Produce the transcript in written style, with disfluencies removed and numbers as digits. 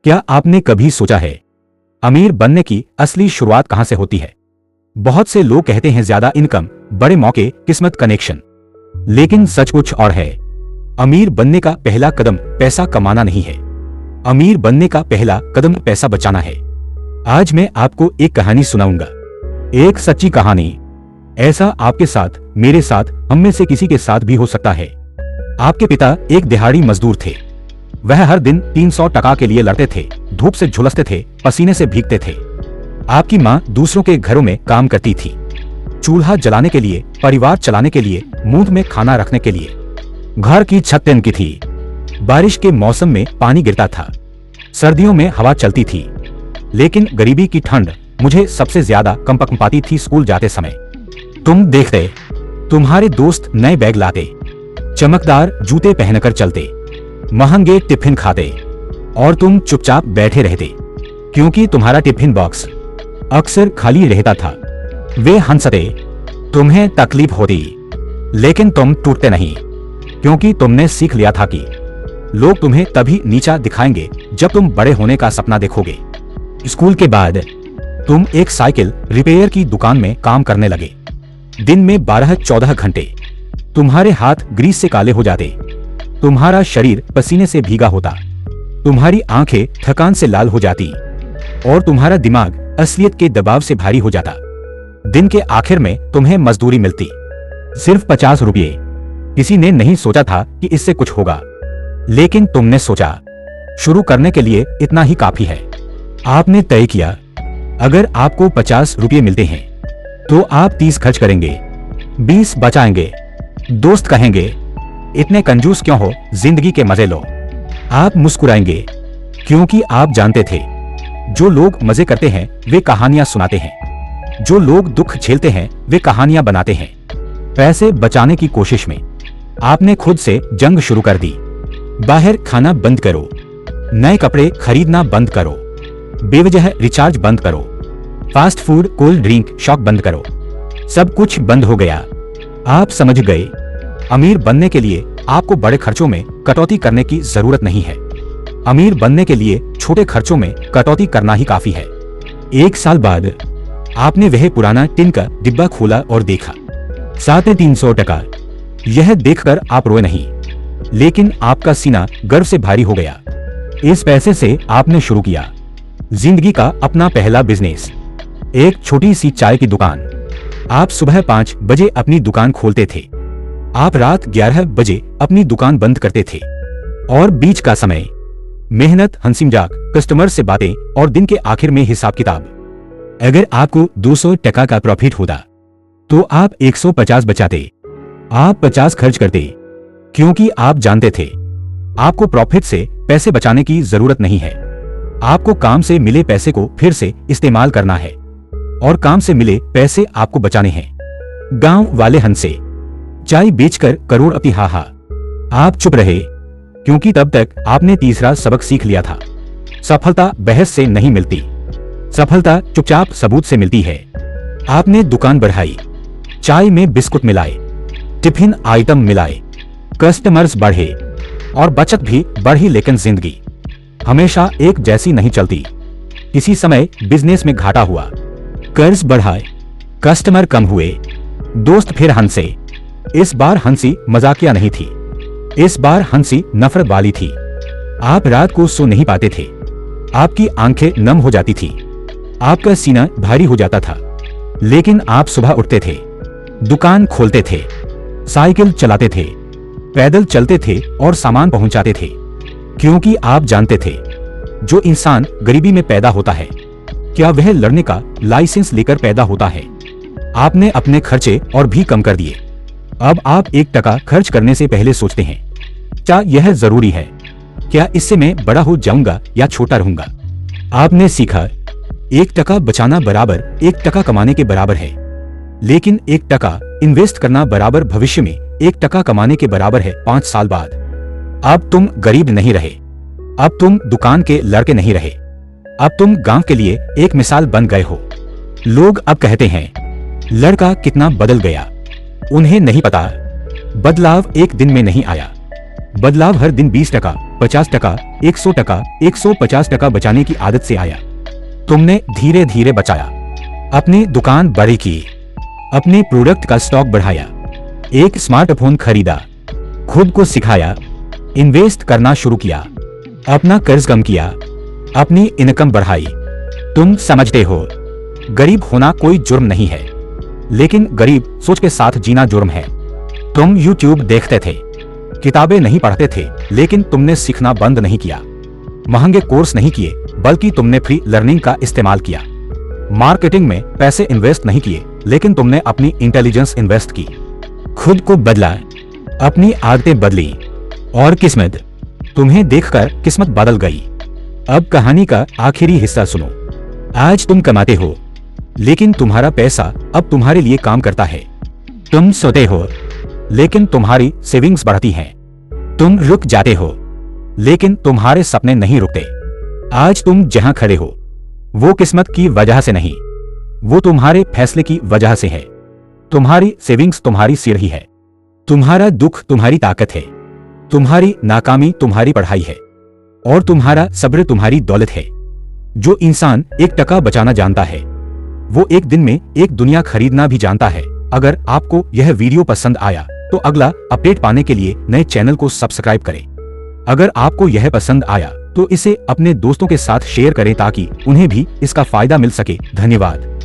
क्या आपने कभी सोचा है अमीर बनने की असली शुरुआत कहां से होती है? बहुत से लोग कहते हैं ज्यादा इनकम, बड़े मौके, किस्मत, कनेक्शन। लेकिन सच कुछ और है। अमीर बनने का पहला कदम पैसा कमाना नहीं है। अमीर बनने का पहला कदम पैसा बचाना है। आज मैं आपको एक कहानी सुनाऊंगा, एक सच्ची कहानी। ऐसा आपके साथ, मेरे साथ, हम में से किसी के साथ भी हो सकता है। आपके पिता एक दिहाड़ी मजदूर थे। वह हर दिन 300 टका के लिए लड़ते थे, धूप से झुलसते थे, पसीने से भीगते थे। आपकी माँ दूसरों के घरों में काम करती थी, चूल्हा जलाने के लिए, परिवार चलाने के लिए, मुंह में खाना रखने के लिए। घर की छत टिन की थी। बारिश के मौसम में पानी गिरता था, सर्दियों में हवा चलती थी। लेकिन गरीबी की ठंड मुझे सबसे ज्यादा कंपकंपाती थी स्कूल जाते समय। तुम देखते, तुम्हारे दोस्त नए बैग लाते, चमकदार जूते पहनकर चलते, महंगे टिफिन खाते, और तुम चुपचाप बैठे रहते क्योंकि तुम्हारा टिफिन बॉक्स अक्सर खाली रहता था। वे हंसते, तुम्हें तकलीफ होती, लेकिन तुम टूटते नहीं क्योंकि तुमने सीख लिया था कि लोग तुम्हें तभी नीचा दिखाएंगे जब तुम बड़े होने का सपना देखोगे। स्कूल के बाद तुम एक साइकिल रिपेयर की दुकान में काम करने लगे। दिन में 12-14 घंटे। तुम्हारे हाथ ग्रीस से काले हो जाते, तुम्हारा शरीर पसीने से भीगा होता, तुम्हारी आंखें थकान से लाल हो जाती, और तुम्हारा दिमाग असलियत के दबाव से भारी हो जाता। दिन के आखिर में तुम्हें मजदूरी मिलती, सिर्फ 50 रुपये। किसी ने नहीं सोचा था कि इससे कुछ होगा, लेकिन तुमने सोचा शुरू करने के लिए इतना ही काफी है। आपने तय किया, अगर आपको 50 रुपये मिलते हैं तो आप 30 खर्च करेंगे, 20 बचाएंगे। दोस्त कहेंगे, इतने कंजूस क्यों हो, जिंदगी के मजे लो। आप मुस्कुराएंगे क्योंकि आप जानते थे जो लोग मजे करते हैं वे कहानियां सुनाते हैं, जो लोग दुख झेलते हैं वे कहानियां बनाते हैं। पैसे बचाने की कोशिश में आपने खुद से जंग शुरू कर दी। बाहर खाना बंद करो, नए कपड़े खरीदना बंद करो, बेवजह रिचार्ज बंद करो, fast food, cold drink, shop बंद करो। सब कुछ बंद हो गया। आप समझ गए, अमीर बनने के लिए आपको बड़े खर्चों में कटौती करने की जरूरत नहीं है। अमीर बनने के लिए छोटे खर्चों में कटौती करना ही काफी है। 1 साल बाद आपने वह पुराना टिन का डिब्बा खोला और देखा 350 टका। यह देखकर आप रोए नहीं, लेकिन आपका सीना गर्व से भारी हो गया। इस पैसे से आपने शुरू किया जिंदगी का अपना पहला बिजनेस, एक छोटी सी चाय की दुकान। आप सुबह 5 बजे अपनी दुकान खोलते थे, आप रात 11 बजे अपनी दुकान बंद करते थे, और बीच का समय मेहनत, हंसी मजाक, कस्टमर से बातें, और दिन के आखिर में हिसाब किताब। अगर आपको 200 टका का प्रॉफिट होता तो आप 150 बचाते, आप 50 खर्च करते क्योंकि आप जानते थे आपको प्रॉफिट से पैसे बचाने की जरूरत नहीं है। आपको काम से मिले पैसे को फिर से इस्तेमाल करना है, और काम से मिले पैसे आपको बचाने हैं। गांव वाले हंसे, चाय बेचकर करोड़पति, हा हा। आप चुप रहे क्योंकि तब तक आपने तीसरा सबक सीख लिया था। सफलता बहस से नहीं मिलती, सफलता चुपचाप सबूत से मिलती है। आपने दुकान बढ़ाई, चाय में बिस्कुट मिलाए, टिफिन आइटम मिलाए, कस्टमर्स बढ़े और बचत भी बढ़ी। लेकिन जिंदगी हमेशा एक जैसी नहीं चलती। किसी समय बिजनेस में घाटा हुआ, कर्ज बढ़ाए, कस्टमर कम हुए, दोस्त फिर हंसे। इस बार हंसी मजाकिया नहीं थी, इस बार हंसी नफरत वाली थी। आप रात को सो नहीं पाते थे, आपकी आंखें नम हो जाती थी, आपका सीना भारी हो जाता था। लेकिन आप सुबह उठते थे, दुकान खोलते थे, साइकिल चलाते थे, पैदल चलते थे और सामान पहुंचाते थे, क्योंकि आप जानते थे जो इंसान गरीबी में पैदा होता है, क्या वह लड़ने का लाइसेंस लेकर पैदा होता है? आपने अपने खर्चे और भी कम कर दिए। अब आप 1 टका खर्च करने से पहले सोचते हैं, क्या यह जरूरी है? क्या इससे मैं बड़ा हो जाऊंगा या छोटा रहूंगा? आपने सीखा 1 टका बचाना बराबर 1 टका कमाने के बराबर है, लेकिन 1 टका इन्वेस्ट करना बराबर भविष्य में 1 टका कमाने के बराबर है 5 साल बाद। अब तुम गरीब नहीं रहे, अब तुम दुकान के लड़के नहीं रहे, अब तुम गांव के लिए एक मिसाल बन गए हो। लोग अब कहते हैं, लड़का कितना बदल गया। उन्हें नहीं पता बदलाव एक दिन में नहीं आया, बदलाव हर दिन 20 टका 50%, 100%, 150% बचाने की आदत से आया। तुमने धीरे धीरे बचाया, अपनी दुकान बड़ी की, अपने प्रोडक्ट का स्टॉक बढ़ाया, एक स्मार्टफोन खरीदा, खुद को सिखाया, इन्वेस्ट करना शुरू किया, अपना कर्ज कम किया, अपनी इनकम बढ़ाई। तुम समझते हो गरीब होना कोई जुर्म नहीं है, लेकिन गरीब सोच के साथ जीना जुर्म है। तुम YouTube देखते थे, किताबें नहीं पढ़ते थे, लेकिन तुमने सीखना बंद नहीं किया। महंगे कोर्स नहीं किए, बल्कि तुमने फ्री लर्निंग का इस्तेमाल किया। मार्केटिंग में पैसे इन्वेस्ट नहीं किए, लेकिन तुमने अपनी इंटेलिजेंस इन्वेस्ट की। खुद को बदला, अपनी आदतें बदली, और किस्मत, तुम्हें देखकर किस्मत बदल गई। अब कहानी का आखिरी हिस्सा सुनो। आज तुम कमाते हो, लेकिन तुम्हारा पैसा अब तुम्हारे लिए काम करता है। तुम सोते हो, लेकिन तुम्हारी सेविंग्स बढ़ती हैं। तुम रुक जाते हो, लेकिन तुम्हारे सपने नहीं रुकते। आज तुम जहां खड़े हो, वो किस्मत की वजह से नहीं, वो तुम्हारे फैसले की वजह से है। तुम्हारी सेविंग्स तुम्हारी सीढ़ी है, तुम्हारा दुख तुम्हारी ताकत है, तुम्हारी नाकामी तुम्हारी पढ़ाई है, और तुम्हारा सब्र तुम्हारी दौलत है। जो इंसान 1% बचाना जानता है, वो एक दिन में एक दुनिया खरीदना भी जानता है। अगर आपको यह वीडियो पसंद आया तो अगला अपडेट पाने के लिए नए चैनल को सब्सक्राइब करें। अगर आपको यह पसंद आया तो इसे अपने दोस्तों के साथ शेयर करें ताकि उन्हें भी इसका फायदा मिल सके। धन्यवाद।